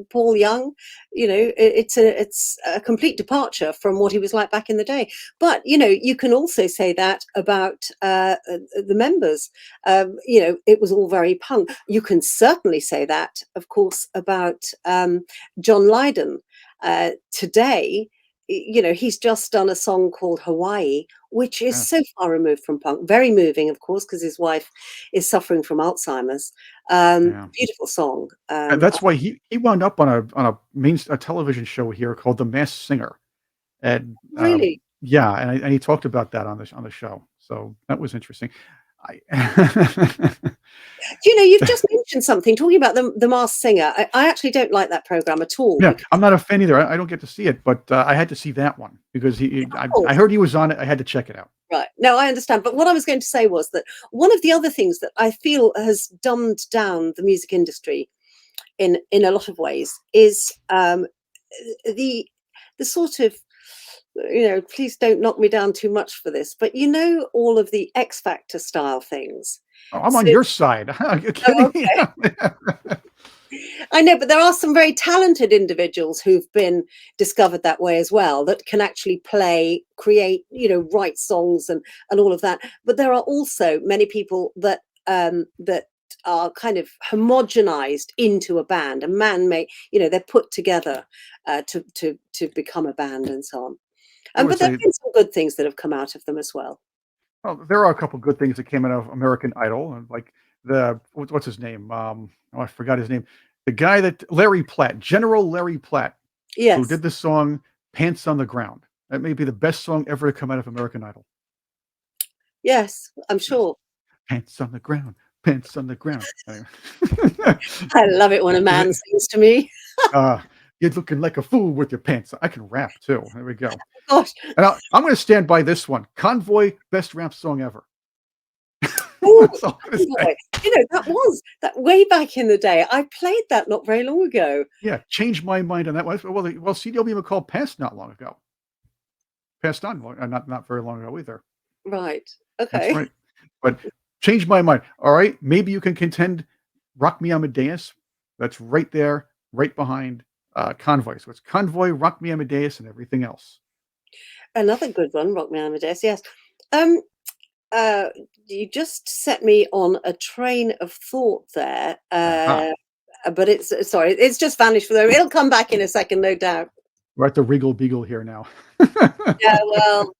Paul Young, it's a complete departure from what he was like back in the day. But you can also say that about the members. It was all very punk. You can certainly say that, of course, about John Lydon. Today, he's just done a song called Hawaii, which is Yes. so far removed from punk. Very moving, of course, because his wife is suffering from Alzheimer's. Yeah. Beautiful song. And that's why he wound up on a television show here called The Masked Singer. And, Really, yeah, and he talked about that on the show. So that was interesting. I you've just mentioned something talking about the Masked Singer. I actually don't like that program at all Yeah, because, I'm not a fan either. I don't get to see it, but, I had to see that one because of I course, heard he was on it. I had to check it out. right? No, I understand. But what I was going to say was that one of the other things that I feel has dumbed down the music industry in a lot of ways is the the sort of please don't knock me down too much for this, but all of the X Factor style things. Oh, I'm on So, your side. Are you oh, kidding me? okay. I know, but there are some very talented individuals who've been discovered that way as well, that can actually play, create, write songs and all of that. But there are also many people that are kind of homogenized into a band. A man may, they're put together to become a band and so on. I would But there say, have been some good things that have come out of them as well. well, there are a couple good things that came out of American Idol, and like what's his name? Oh, I forgot his name. The guy that Larry Platt, General Larry Platt, who Yes, did the song "Pants on the Ground." That may be the best song ever to come out of American Idol. yes, I'm Yes. sure. Pants on the ground, pants on the ground. Anyway. I love it when a man sings to me. uh, you're looking like a fool with your pants. I can rap too. There we go. Gosh. And I'm going to stand by this one. Convoy, best rap song ever. Oh, That's all I'm going to say. Boy. That was that way back in the day. I played that not very long ago. Yeah, changed my mind on that one. Well, CW McCall passed not long ago. Passed on, not very long ago either. Right. That's Okay. right. But changed my mind. All right, maybe you can contend Rock Me Amadeus. That's right there, right behind Convoy. So it's Convoy, Rock Me Amadeus, and everything else. Another good one, Rock Me Amadeus. Yes. Um, uh, you just set me on a train of thought there. Aha. But it's sorry, it's just vanished for them. It'll come back in a second, no doubt. We're at the Regal Beagle here now. Yeah, well,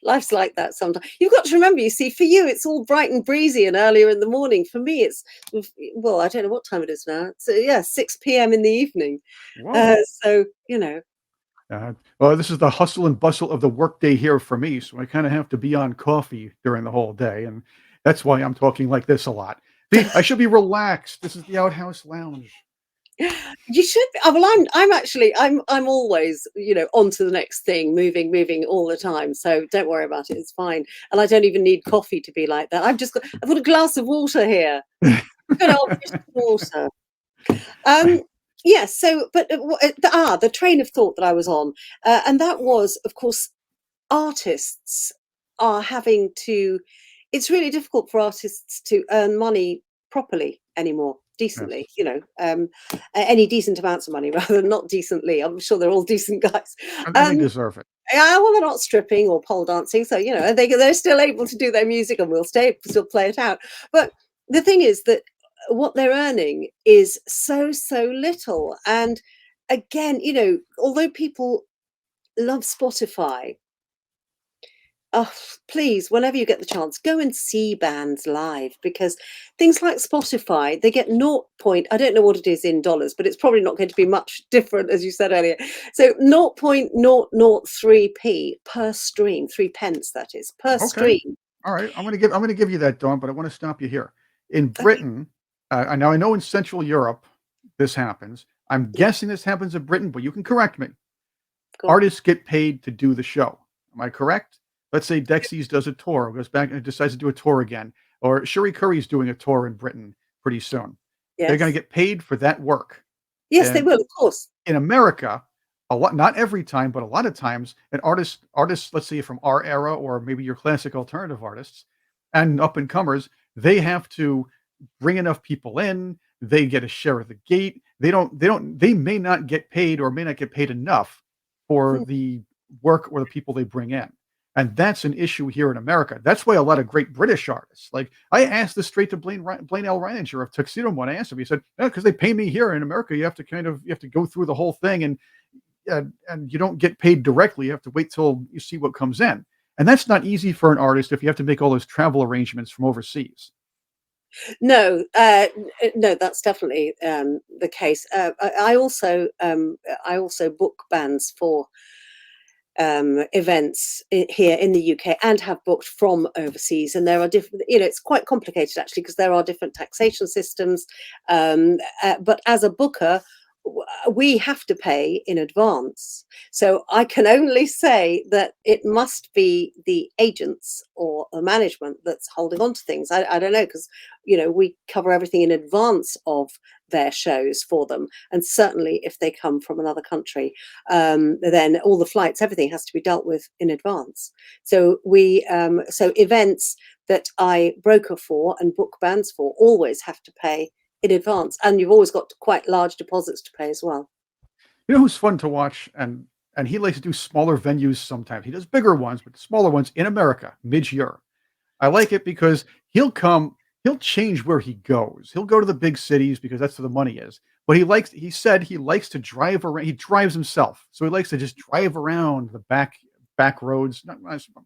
life's like that sometimes. You've got to remember, you see, for you, it's all bright and breezy and earlier in the morning. For me, well, I don't know what time it is now. So, yeah, 6 p.m. in the evening. Whoa. So, Well, this is the hustle and bustle of the workday here for me, so I kind of have to be on coffee during the whole day, and that's why I'm talking like this a lot. See, I should be relaxed. This is the Outhouse Lounge. you should be. Well, I'm actually, I'm always, on to the next thing, moving all the time. So don't worry about it. It's fine. And I don't even need coffee to be like that. I've got a glass of water here. Good old British water. Um, yes. So, but the train of thought that I was on, and that was, of course, artists are having to. It's really difficult for artists to earn money properly anymore, Yes, decently. Any decent amounts of money, rather than not decently. I'm sure they're all decent guys. and they Um, deserve it. yeah, well, they're not stripping or pole dancing, so they're still able to do their music, and we'll still play it out. But the thing is that what they're earning is so little, and again, although people love Spotify, oh, please, whenever you get the chance, go and see bands live, because things like Spotify, they get naught point. I don't know what it is in dollars, but it's probably not going to be much different, as you said earlier. So 0.003p per stream, 3 pence that is per Okay. stream. All right. I'm gonna give you that, Dawn, but I want to stop you here. In Okay, Britain, now I know in Central Europe this happens. I'm yeah, guessing this happens in Britain, but you can correct me. go on. Artists get paid to do the show. Am I correct? Let's say Dexys does a tour, goes back and decides to do a tour again, or Sherry Curry's doing a tour in Britain pretty soon. They're going to Yes, get paid for that work. yes, they And will, of course. in America, a lot, not every time, but a lot of times, an artists, let's say from our era, or maybe your classic alternative artists and up and comers, they have to bring enough people in, they get a share of the gate. They may not get paid or may not get paid enough for Hmm. the work or the people they bring in. And that's an issue here in America. That's why a lot of great British artists, like I asked this straight to Blaine L. Reininger of Tuxedo when I asked him, he said, because they pay me here in America, you have to go through the whole thing and you don't get paid directly. You have to wait till you see what comes in. And that's not easy for an artist if you have to make all those travel arrangements from overseas. No, no, that's definitely the case. I also book bands for events here in the UK and have booked from overseas. And there are different, it's quite complicated actually because there are different taxation systems. But as a booker, we have to pay in advance. So I can only say that it must be the agents or the management that's holding on to things. I don't know, because we cover everything in advance of their shows for them, and certainly if they come from another country, then all the flights, everything has to be dealt with in advance. So so events that I broker for and book bands for always have to pay in advance, and you've always got quite large deposits to pay as well. You know who's fun to watch, and he likes to do smaller venues sometimes. He does bigger ones, but smaller ones in America, mid-year. I like it because he'll change where he goes. He'll go to the big cities because that's where the money is. But he said he likes to drive around. He drives himself. So he likes to just drive around the back roads,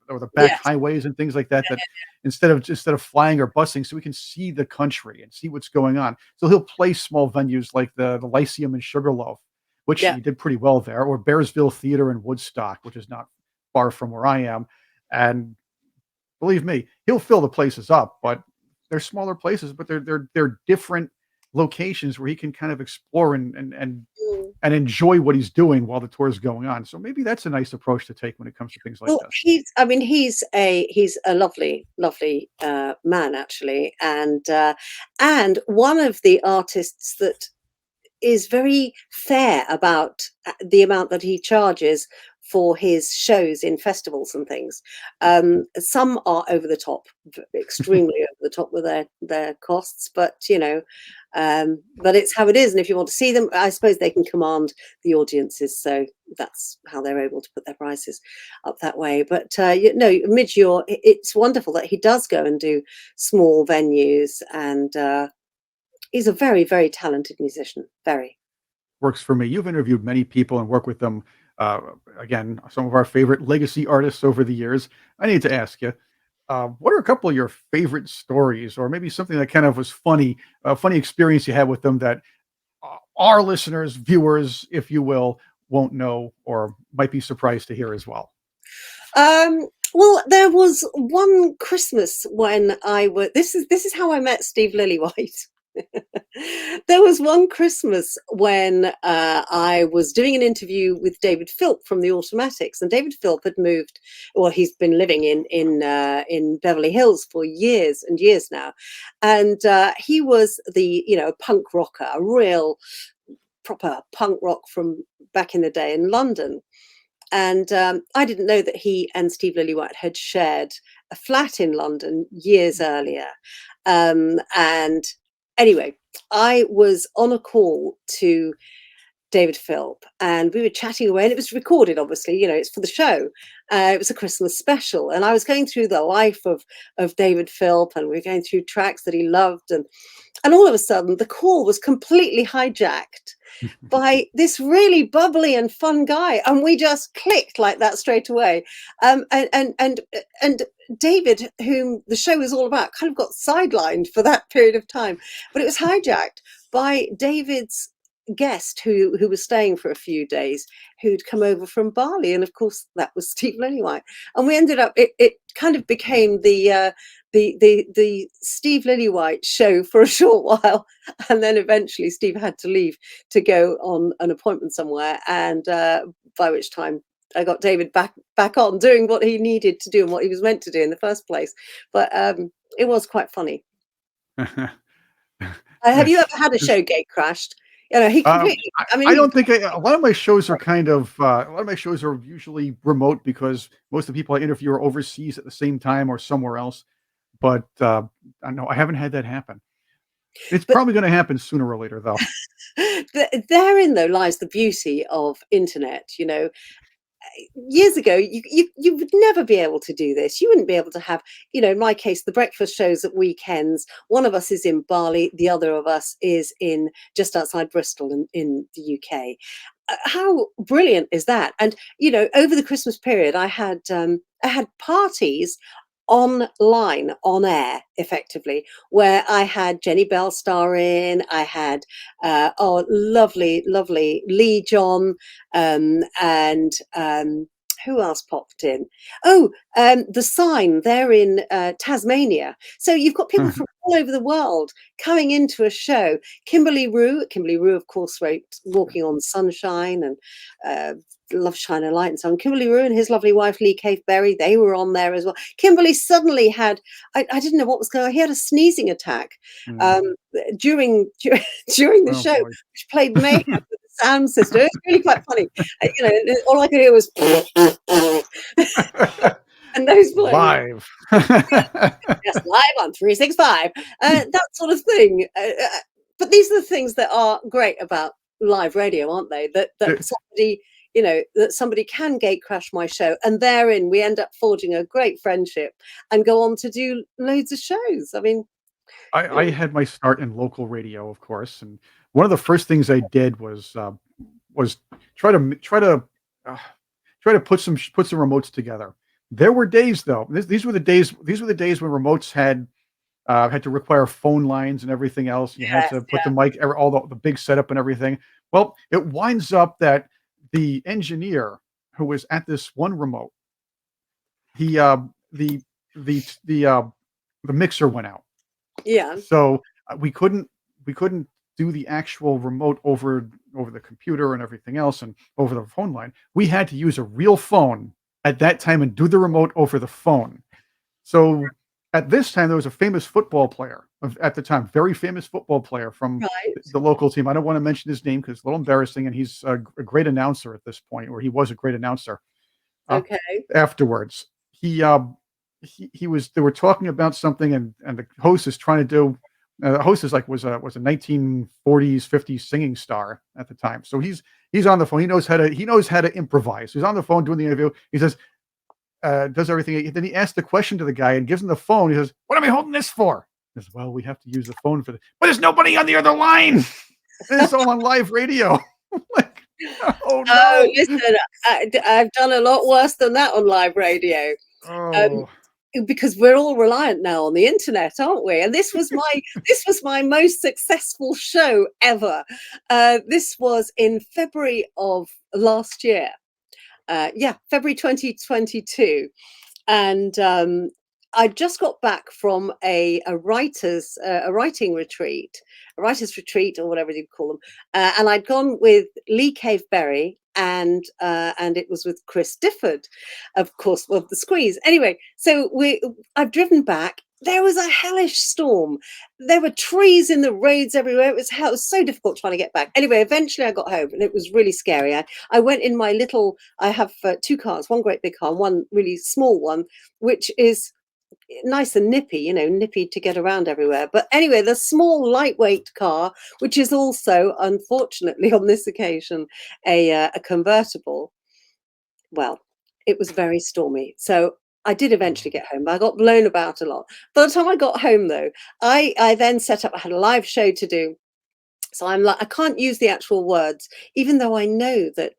or the back Yes. highways and things like that, that instead of flying or busing, so we can see the country and see what's going on. So he'll play small venues like the Lyceum in Sugarloaf, which Yeah. he did pretty well there, or Bearsville Theater in Woodstock, which is not far from where I am. And believe me, he'll fill the places up, but they're smaller places, but they're different locations where he can kind of explore Mm. and enjoy what he's doing while the tour is going on. So maybe that's a nice approach to take when it comes to things like Well, this. I mean, he's a lovely, lovely man actually, and one of the artists that is very fair about the amount that he charges for his shows in festivals and things. Some are over the top, extremely over the top with their costs, but but it's how it is. And if you want to see them, I suppose they can command the audiences, so that's how they're able to put their prices up that way. But mid-year, it's wonderful that he does go and do small venues, and he's a very, very talented musician. Very. Works for me. You've interviewed many people and worked with them. Uh, Again, some of our favorite legacy artists over the years. I need to ask you, what are a couple of your favorite stories, or maybe something that kind of was funny, a funny experience you had with them that our listeners, viewers, if you will, won't know or might be surprised to hear as well? Well, there was one Christmas when I was. This is how I met Steve Lillywhite. There was one Christmas when I was doing an interview with David Philp from the Automatics, and David Philp had moved. Well, he's been living in Beverly Hills for years and years now, and he was the punk rocker, a real proper punk rock from back in the day in London. And I didn't know that he and Steve Lillywhite had shared a flat in London years earlier. And anyway, I was on a call to David Philp, and we were chatting away, and it was recorded, obviously, it's for the show. It was a Christmas special, and I was going through the life of David Philp, and we were going through tracks that he loved, and all of a sudden the call was completely hijacked by this really bubbly and fun guy, and we just clicked like that straight away. And David, whom the show is all about, kind of got sidelined for that period of time, but it was hijacked by David's guest who was staying for a few days, who'd come over from Bali, and of course that was Steve Lillywhite. And we ended up, it kind of became the Steve Lillywhite show for a short while, and then eventually Steve had to leave to go on an appointment somewhere, and by which time I got David back on doing what he needed to do and what he was meant to do in the first place. But it was quite funny. Have you ever had a show gate crashed? He completely. I mean, I don't think a lot of my shows are a lot of my shows are usually remote because most of the people I interview are overseas at the same time or somewhere else. But I know I haven't had that happen. It's But probably going to happen sooner or later, though. therein, though, lies the beauty of internet. Years ago, you would never be able to do this. You wouldn't be able to have, in my case, the breakfast shows at weekends. One of us is in Bali, the other of us is in just outside Bristol in the UK. How brilliant is that? And over the Christmas period, I had parties online, on air, effectively, where I had Jenny Bell star in. I had lovely, lovely Lee John, and who else popped in? Oh, the Sign. They're in Tasmania. So you've got people from all over the world coming into a show. Kimberly Rue, of course, wrote Walking on Sunshine and Love Shine a Light and so on. Kimberly Rue and his lovely wife Lee Berry, they were on there as well. Kimberly suddenly had, I didn't know what was going on. He had a sneezing attack during the Oh show, boy. which played mayhem with the sound system. It was really quite funny. All I could hear was and those blowing. Live. Yes, live on 365. That sort of thing. But these are the things that are great about live radio, aren't they? That somebody, that somebody can gate crash my show, and therein we end up forging a great friendship and go on to do loads of shows. I mean, I had my start in local radio, of course, and one of the first things I did was try to uh, put some remotes together. There were days, though. These were the days. These were the days when remotes had to require phone lines and everything else. You had to put the mic, all the big setup and everything. Well, it winds up that the engineer who was at this one remote, he the mixer went out. yeah, So we couldn't do the actual remote over the computer and everything else and over the phone line. We had to use a real phone at that time and do the remote over the phone. So at this time, there was a famous football player at the time, very famous football player from right, the local team. I don't want to mention his name because it's a little embarrassing, and he's a great announcer at this point, or he was a great announcer. okay, Afterwards, he was. They were talking about something, and the host is trying to do. The host is like was a 1940s 50s singing star at the time. So he's on the phone. He knows how to improvise. He's on the phone doing the interview. He says, does everything. Then he asks the question to the guy and gives him the phone. He says, "What am I holding this for?" He says, "Well, we have to use the phone for this." But there's nobody on the other line. It's all on live radio. Like, oh no! Oh, listen, I've done a lot worse than that on live radio. Oh, Because we're all reliant now on the internet, aren't we? And this was my most successful show ever. This was in February of last year. February 2022, and I just got back from a writing retreat, a writers retreat, or whatever you call them, and I'd gone with Lee Berry, and it was with Chris Difford, of course, of the Squeeze. Anyway, so I've driven back. There was a hellish storm. There were trees in the roads everywhere. It was so difficult trying to get back. Anyway, eventually I got home, and it was really scary. I went in my little. I have two cars, one great big car, and one really small one, which is nice and nippy to get around everywhere. But anyway, the small lightweight car, which is also, unfortunately, on this occasion, a convertible. Well, it was very stormy. So I did eventually get home, but I got blown about a lot. By the time I got home, though, I then set up, I had a live show to do. So I'm like, I can't use the actual words, even though I know that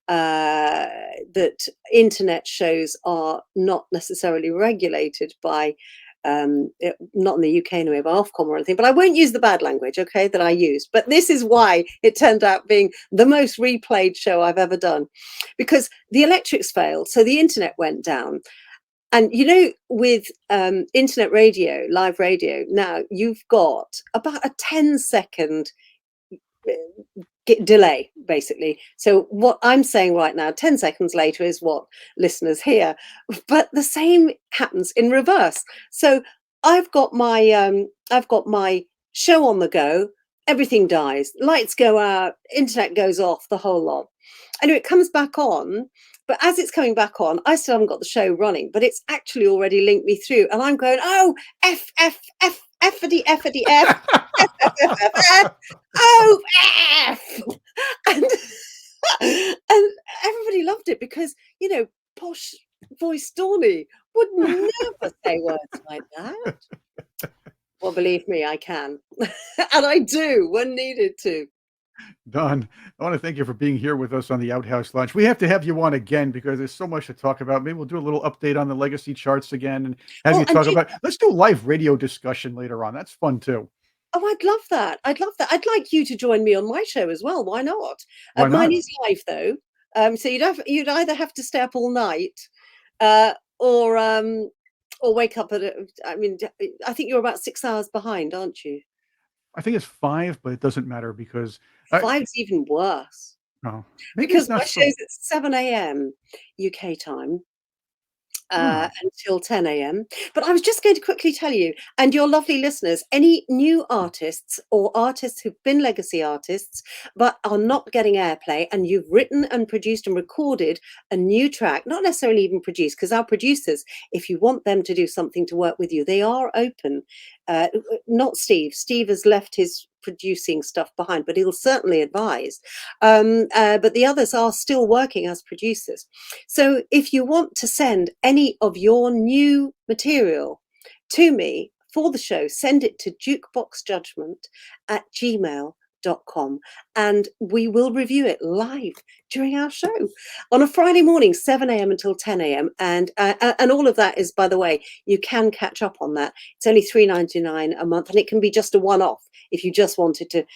that internet shows are not necessarily regulated by, not in the UK anyway, by Ofcom or anything. But I won't use the bad language, okay, that I used. But this is why it turned out being the most replayed show I've ever done, because the electrics failed, so the internet went down. And with internet radio, live radio, now you've got about a 10-second delay, basically. So what I'm saying right now, 10 seconds later, is what listeners hear. But the same happens in reverse. So I've got my show on the go. Everything dies. Lights go out. Internet goes off. The whole lot. Anyway, it comes back on. But as it's coming back on, I still haven't got the show running, but it's actually already linked me through. And I'm going, oh, F, F, F, F-a-D, F-a-D, F, Oh, F! And, and everybody loved it because, posh voice Dawny would never say words like that. Well, believe me, I can. And I do when needed to. Don, I want to thank you for being here with us on the Outhouse Lounge. We have to have you on again because there's so much to talk about. Maybe we'll do a little update on the legacy charts again and have Well, you talk about. Let's do live radio discussion later on. That's fun too. oh, I'd love that. I'd love that. I'd like you to join me on my show as well. Why not? Why Mine not? is live though, so you'd either have to stay up all night, uh, or wake up at. I mean, I think you're about 6 hours behind, aren't you? I think it's 5, but it doesn't matter because I, Five's even worse oh, maybe it's because not my so. show's at 7 a.m. UK time. Oh, Until 10 a.m. But I was just going to quickly tell you, and your lovely listeners, any new artists or artists who've been legacy artists but are not getting airplay, and you've written and produced and recorded a new track, not necessarily even produced, because our producers, if you want them to do something to work with you, they are open. Not Steve. Steve has left his producing stuff behind, but he'll certainly advise. But the others are still working as producers. So if you want to send any of your new material to me for the show, send it to jukeboxjudgment@gmail.com and we will review it live during our show on a Friday morning, 7 a.m. until 10 a.m. And all of that is, by the way, you can catch up on that. It's only $3.99 a month, and it can be just a one-off if you just wanted to,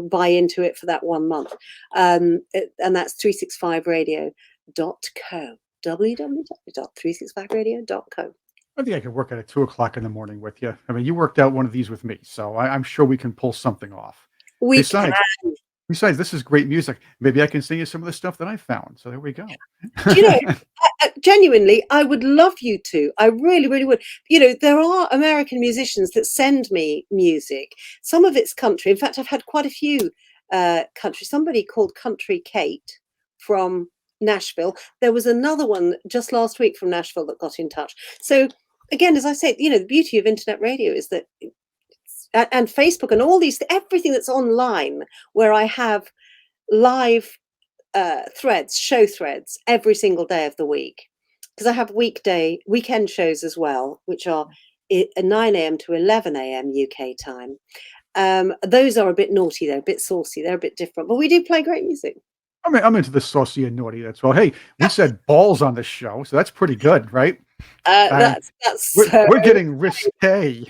buy into it for that 1 month. And that's 365radio.co. www.365radio.co. I think I could work at 2 o'clock in the morning with you. I mean, you worked out one of these with me, so I'm sure we can pull something off. We can. Besides, this is great music. Maybe I can sing you some of the stuff that I found. So there we go. Do you know, genuinely, I would love you to. I really, really would. There are American musicians that send me music. Some of it's country. In fact, I've had quite a few country. Somebody called Country Kate from Nashville. There was another one just last week from Nashville that got in touch. So again, as I said, the beauty of internet radio is that, and Facebook and all these, everything that's online, where I have live show threads every single day of the week, because I have weekend shows as well, which are 9 a.m. to 11 a.m. UK time. Those are a bit naughty, though, a bit saucy. They're a bit different, but we do play great music. I'm into the saucy and naughty. That's well. Hey, we said balls on this show, so that's pretty good, right? That's we're getting risque.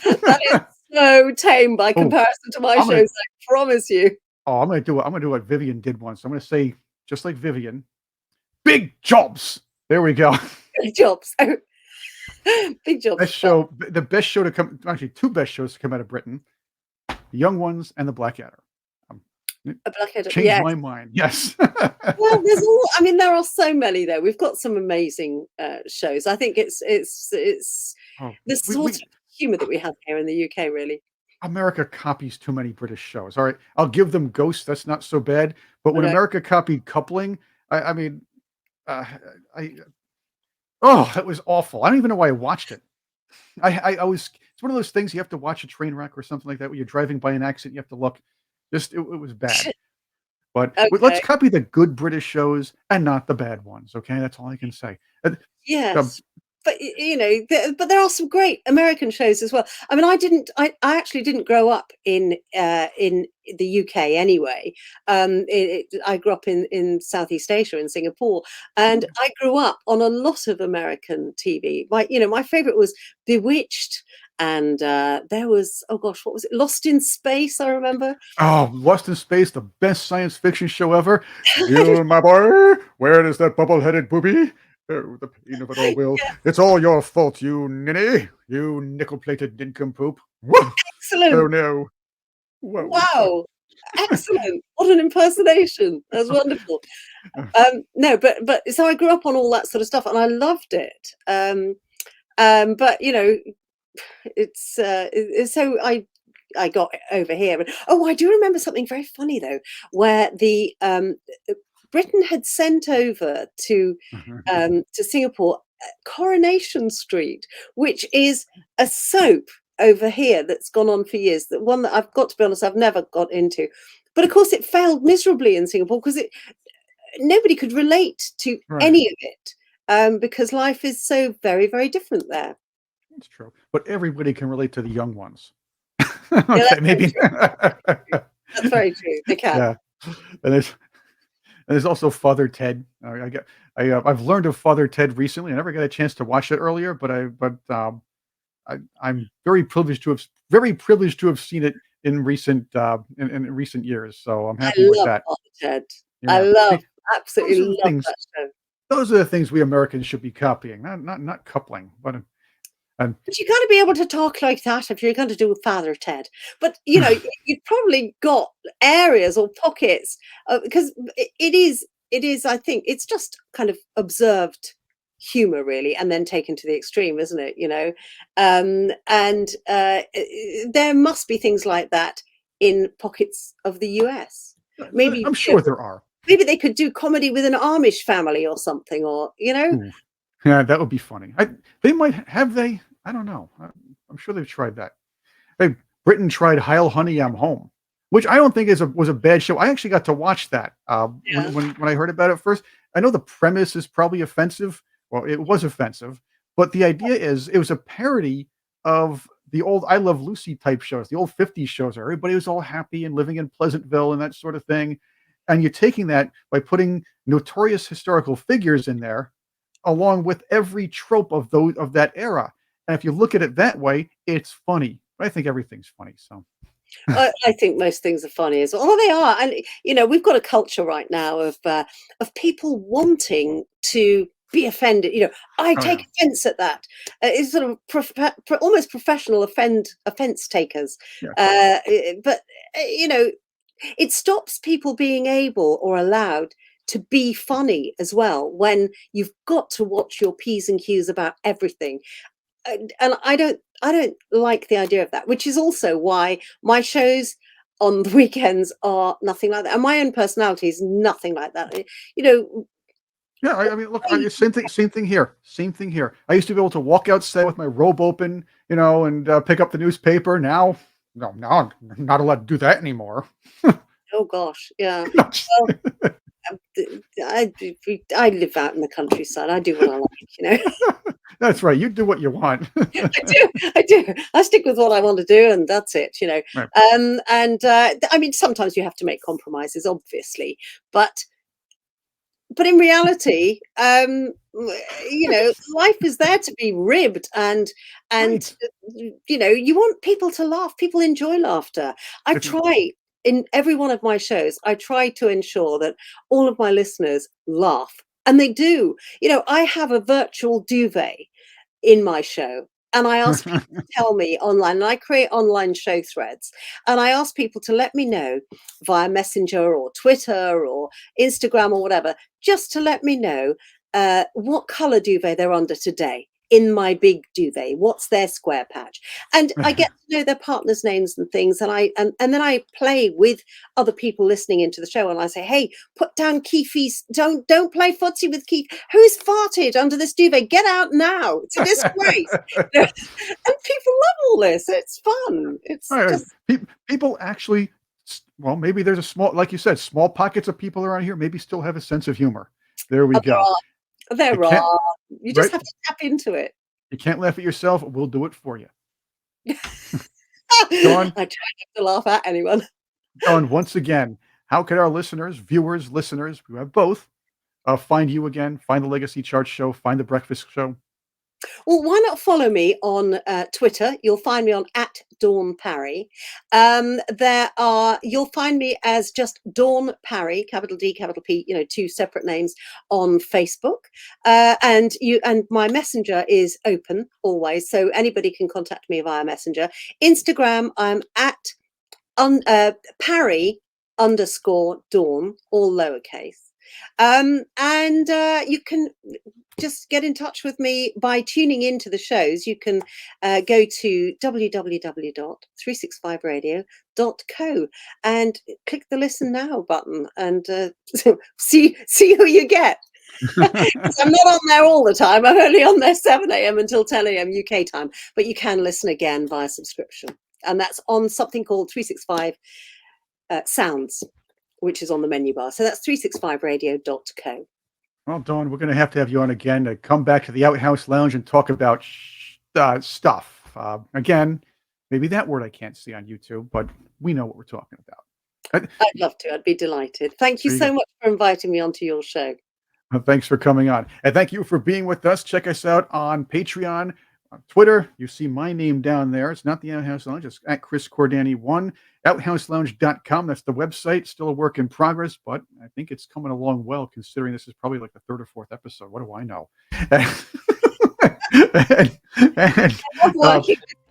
That is so tame by comparison to my shows. I promise you. Oh, I'm gonna do what Vivian did once. I'm gonna say, just like Vivian, big jobs. There we go. Big jobs. Big jobs. The best show to come. Actually, two best shows to come out of Britain: The Young Ones and The Blackadder. A Blackadder. Changed my mind. Yes. Well, there are so many though. We've got some amazing shows. I think it's the sort of humor that we have here in the UK, really. America copies too many British shows. All right, I'll give them Ghost. That's not so bad. But when America copied Coupling, that was awful. I don't even know why I watched it. It's one of those things you have to watch a train wreck or something like that when you're driving by an accident. You have to look. It was bad. But let's copy the good British shows and not the bad ones. Okay, that's all I can say. Yes. But but there are some great American shows as well. I mean, I actually didn't grow up in the UK anyway. I grew up in Southeast Asia, in Singapore, and I grew up on a lot of American TV. My favorite was Bewitched, and there was, oh gosh, what was it? Lost in Space, I remember. Oh, Lost in Space, the best science fiction show ever. You, my boy, where is that bubble-headed booby? Oh, the pain of it all, Will. Yeah. It's all your fault, you ninny. You nickel-plated nincompoop. Whoa! Excellent. Oh, no. Whoa. Wow. Excellent. What an impersonation. That's wonderful. No, but so I grew up on all that sort of stuff and I loved it. But, it's so I got over here. But, I do remember something very funny, though, where the Britain had sent over to Singapore Coronation Street, which is a soap over here that's gone on for years. The one that I've got to be honest, I've never got into, but of course it failed miserably in Singapore because nobody could relate to Right. any of it, because life is so very, very different there. That's true. But everybody can relate to the young ones. Yeah, Okay, that's very maybe. true. That's very true. They can. Yeah. And there's also Father Ted. I've learned of Father Ted recently. I never got a chance to watch it earlier, I'm very privileged to have seen it in recent years. So I'm I happy with love that. Father Ted. I Yeah. love, See, absolutely those are the love things. that show. Those are the things we Americans should be copying, not coupling, but and But you got to be able to talk like that if you're going to do Father Ted. But you know, you've probably got areas or pockets, because it is. I think it's just kind of observed humor, really, and then taken to the extreme, isn't it? You know, and there must be things like that in pockets of the US. Maybe I'm sure there are. maybe they could do comedy with an Amish family or something, or Ooh, yeah, that would be funny. They might have they. I don't know. I'm sure they've tried that. Hey, Britain tried Heil Honey, I'm Home, which I don't think was a bad show. I actually got to watch that yeah. when I heard about it first. I know the premise is probably offensive. Well, it was offensive, but the idea is it was a parody of the old I Love Lucy type shows, the old 50s shows where everybody was all happy and living in Pleasantville and that sort of thing. And you're taking that by putting notorious historical figures in there, along with every trope of that era. And if you look at it that way, it's funny. I think everything's funny. So I think most things are funny as well. Oh, they are, and we've got a culture right now of people wanting to be offended. I oh take yeah. offence at that. It's sort of almost professional offence takers. Yeah. But it stops people being able or allowed to be funny as well when you've got to watch your P's and Q's about everything. And I don't like the idea of that, which is also why my shows on the weekends are nothing like that, and my own personality is nothing like that. You know, Yeah, I mean, look, same thing here. Same thing here. I used to be able to walk outside with my robe open, and pick up the newspaper. Now, no, now I'm not allowed to do that anymore. oh gosh, yeah. Well, I I live out in the countryside. I do what I like. That's right. You do what you want. I do. I stick with what I want to do, and that's it. Right. And I mean, sometimes you have to make compromises, obviously, but in reality, life is there to be ribbed, and Right. you want people to laugh. People enjoy laughter. I If you, try in every one of my shows. I try to ensure that all of my listeners laugh, and they do. I have a virtual duvet in my show. And I ask people to tell me online, and I create online show threads. And I ask people to let me know via Messenger or Twitter or Instagram or whatever, just to let me know what color duvet they're under today in my big duvet. What's their square patch? And I get to know their partners' names and things. And then I play with other people listening into the show. And I say, hey, put down Keefe's. Don't play footsie with Keith. Who's farted under this duvet? Get out now. It's a disgrace. And people love all this. It's fun. It's Right, right. just People actually, well, maybe there's a small, like you said, small pockets of people around here maybe still have a sense of humor. There we oh, there go. are. You There can't, are. You just right? have to tap into it. You can't laugh at yourself. We'll do it for you. I Dawn, try not to laugh at anyone. Dawn, once again, how could our listeners, viewers, listeners, we have both, find you again, find the Legacy Chart Show, find the Breakfast Show? Well, why not follow me on Twitter? You'll find me on @Dawn Parry. You'll find me as just Dawn Parry, capital D, capital P, two separate names on Facebook. And my messenger is open always, so anybody can contact me via messenger. Instagram, I'm at Parry _ Dawn, all lowercase. And you can just get in touch with me by tuning into the shows. You can go to www.365radio.co and click the listen now button and see who you get. 'Cause I'm not on there all the time. I'm only on there 7 a.m. until 10 a.m. UK time. But you can listen again via subscription. And that's on something called 365 Sounds, which is on the menu bar. So that's 365radio.co. Well, Dawn, we're going to have you on again to come back to the Outhouse Lounge and talk about stuff. Again, maybe that word I can't see on YouTube, but we know what we're talking about. I'd love to. I'd be delighted. Thank you There you so go. much for inviting me onto your show. Well, thanks for coming on. And thank you for being with us. Check us out on Patreon, on Twitter. You see my name down there. It's not the Outhouse Lounge. It's at Chris Cordani1. OuthouseLounge.com. That's the website. Still a work in progress, but I think it's coming along well, considering this is probably like the third or fourth episode. What do I know?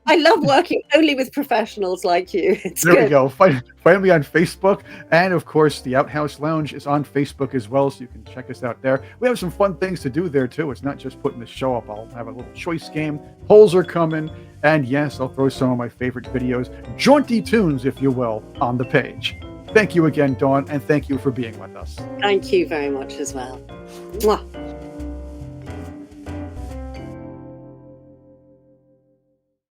I love working only with professionals like you. It's There good. we go. Find me on Facebook. And of course, the Outhouse Lounge is on Facebook as well, so you can check us out there. We have some fun things to do there, too. It's not just putting the show up. I'll have a little choice game. Polls are coming. And yes, I'll throw some of my favorite videos, jaunty tunes, if you will, on the page. Thank you again, Dawn, and thank you for being with us. Thank you very much as well. Mwah.